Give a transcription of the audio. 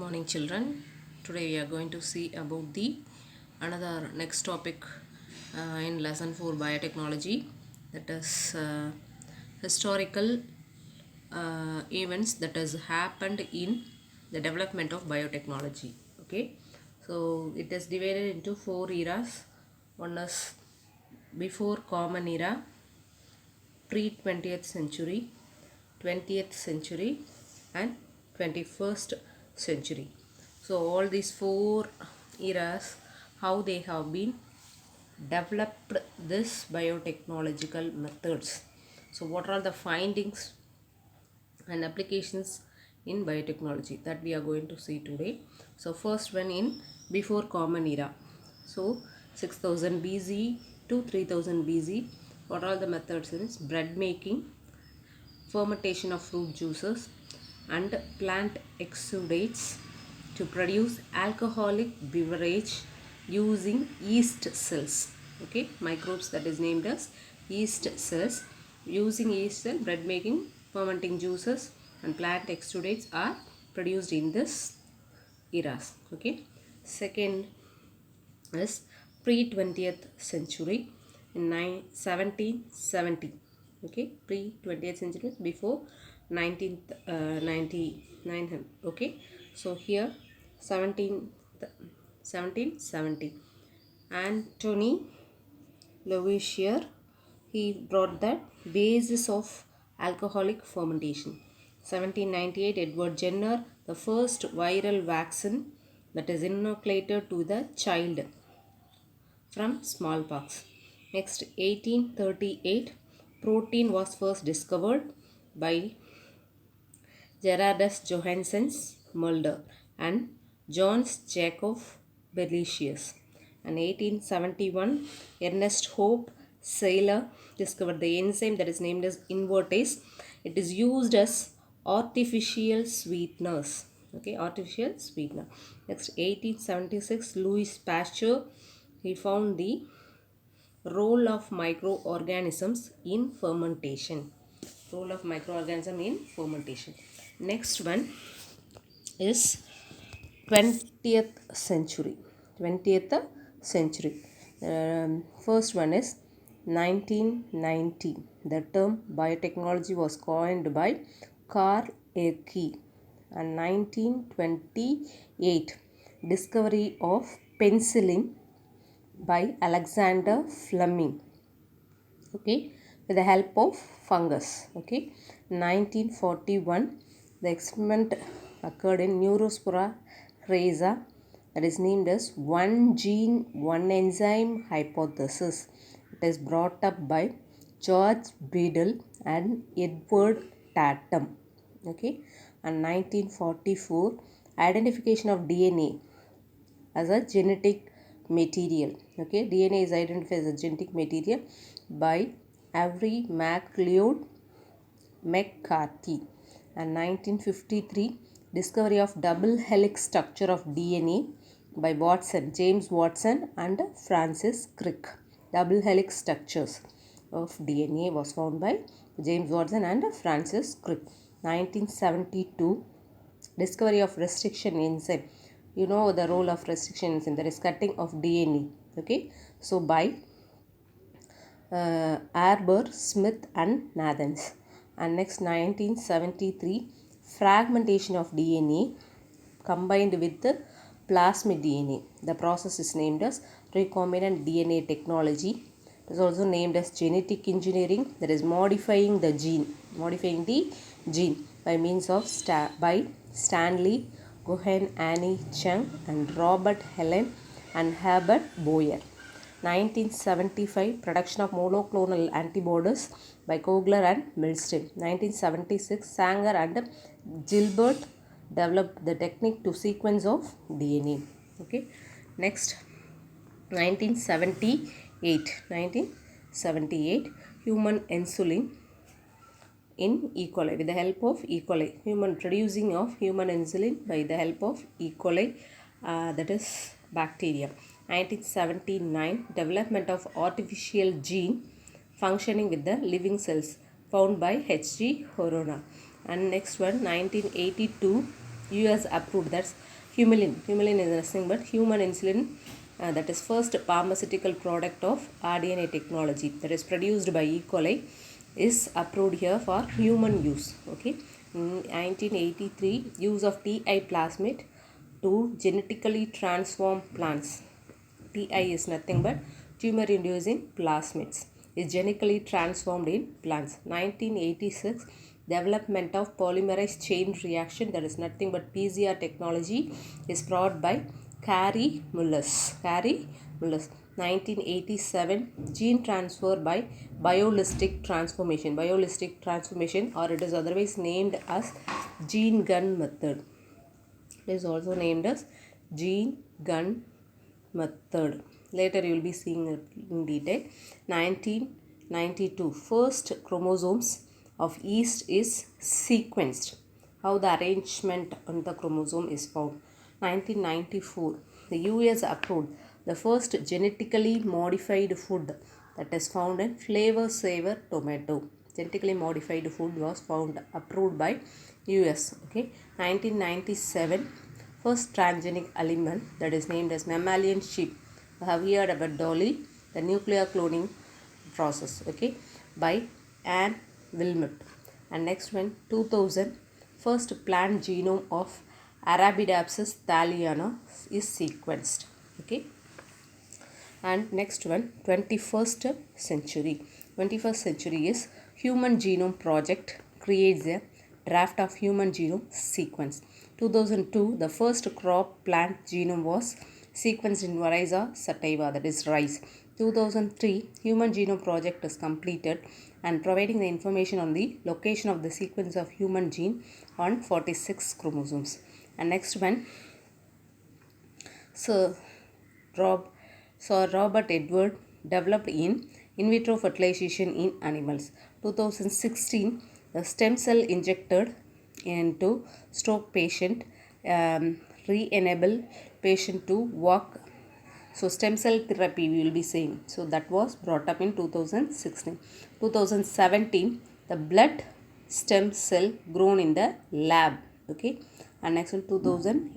Morning children. Today we are going to see about the another next topic in lesson 4 biotechnology, that is historical events that has happened in the development of biotechnology. Okay, so it is divided into 4 eras. One is before common era, pre-20th century, 20th century and 21st century. So all these 4 eras, how they have been developed this biotechnological methods. So what are the findings and applications in biotechnology that we are going to see today. So first one in before common era. So 6000 BC to 3000 BC. What are the methods? Is bread making, fermentation of fruit juices and plant exudates to produce alcoholic beverage using yeast cells. Okay, microbes that is named as yeast cells. Using yeast cell, bread making, fermenting juices and plant exudates are produced in this eras. Okay, second is pre-20th century in 1770. Okay, pre-20th century before 1999. Okay, so here 1770 Anthony Lavoisier, he brought the basis of alcoholic fermentation. 1798 Edward Jenner, the first viral vaccine that is inoculated to the child from smallpox. Next, 1838 protein was first discovered by Gerardus Johannes Mulder and Johannes Jacob Berlisius. And 1871 Ernest Hope Seyler discovered the enzyme that is named as invertase. It is used as artificial sweeteners. Okay, artificial sweetener. Next, 1876 Louis Pasteur, he found the role of microorganisms in fermentation. Role of microorganism in fermentation. Next one is 20th century. 20th century. First one is 1990. The term biotechnology was coined by Carl Ecke. And 1928 discovery of penicillin by Alexander Fleming. Okay, with the help of fungus. Okay, 1941 the experiment occurred in Neurospora rasa, that is named as one gene one enzyme hypothesis. It is brought up by George Beadle and Edward Tatum. Okay, and 1944 identification of DNA as a genetic material. Okay, DNA is identified as a genetic material by Avery McLeod McCarthy. And 1953 discovery of double helix structure of DNA by James Watson and Francis Crick. Double helix structures of DNA was found by James Watson and Francis Crick. 1972 discovery of restriction enzyme. You know the role of restriction enzyme, that is cutting of DNA. Okay, so by Arbour, Smith and Nathans. And next 1973 fragmentation of DNA combined with the plasmid DNA. The process is named as recombinant DNA technology. It is also named as genetic engineering, that is modifying the gene by means of by Stanley Cohen, Annie Chung and Robert Helen and Herbert Boyer. 1975 production of monoclonal antibodies by Kogler and Milstein. 1976 Sanger and Gilbert developed the technique to sequence of DNA. Okay, next 1978 human insulin in E. coli with the help of E. coli. Human producing of human insulin by the help of E. coli, that is bacteria. 1979 development of artificial gene functioning with the living cells found by H.G. Horona. And next one 1982 US approved, that's Humulin. Humulin is nothing but human insulin, that is first pharmaceutical product of RNA technology that is produced by E. coli is approved here for human use. Okay, in 1983, use of TI plasmid to genetically transform plants. TI is nothing but tumor inducing plasmids is genetically transformed in plants. 1986, development of polymerase chain reaction, that is nothing but PCR technology, is brought by Kary Mullis. 1987, gene transfer by biolistic transformation. Biolistic transformation, or it is otherwise named as gene gun method. It is also named as gene gun method. Later you will be seeing it in detail. 1992, first chromosomes of yeast is sequenced. How the arrangement on the chromosome is found. 1994, the US approved the first genetically modified food, that is found in flavor saver tomato. Genetically modified food was found approved by US. Okay, 1997, first transgenic element, that is named as mammalian sheep. You have heard about Dolly, the nuclear cloning process, okay, by Anne Wilmot. And next one, 2000, first plant genome of Arabidopsis thaliana is sequenced. Okay, and next one, 21st century. 21st century is Human Genome Project creates a draft of human genome sequence. 2002, the first crop plant genome was sequenced in Rhiza sativa, that is rice. 2003, Human Genome Project is completed and providing the information on the location of the sequence of human gene on 46 chromosomes. And next one, Sir Robert Edward developed in vitro fertilization in animals. 2016, the stem cell injected into stroke patient re-enable patient to walk. So stem cell therapy we will be saying. So that was brought up in 2016. 2017, the blood stem cell grown in the lab. Okay, and next in 2018,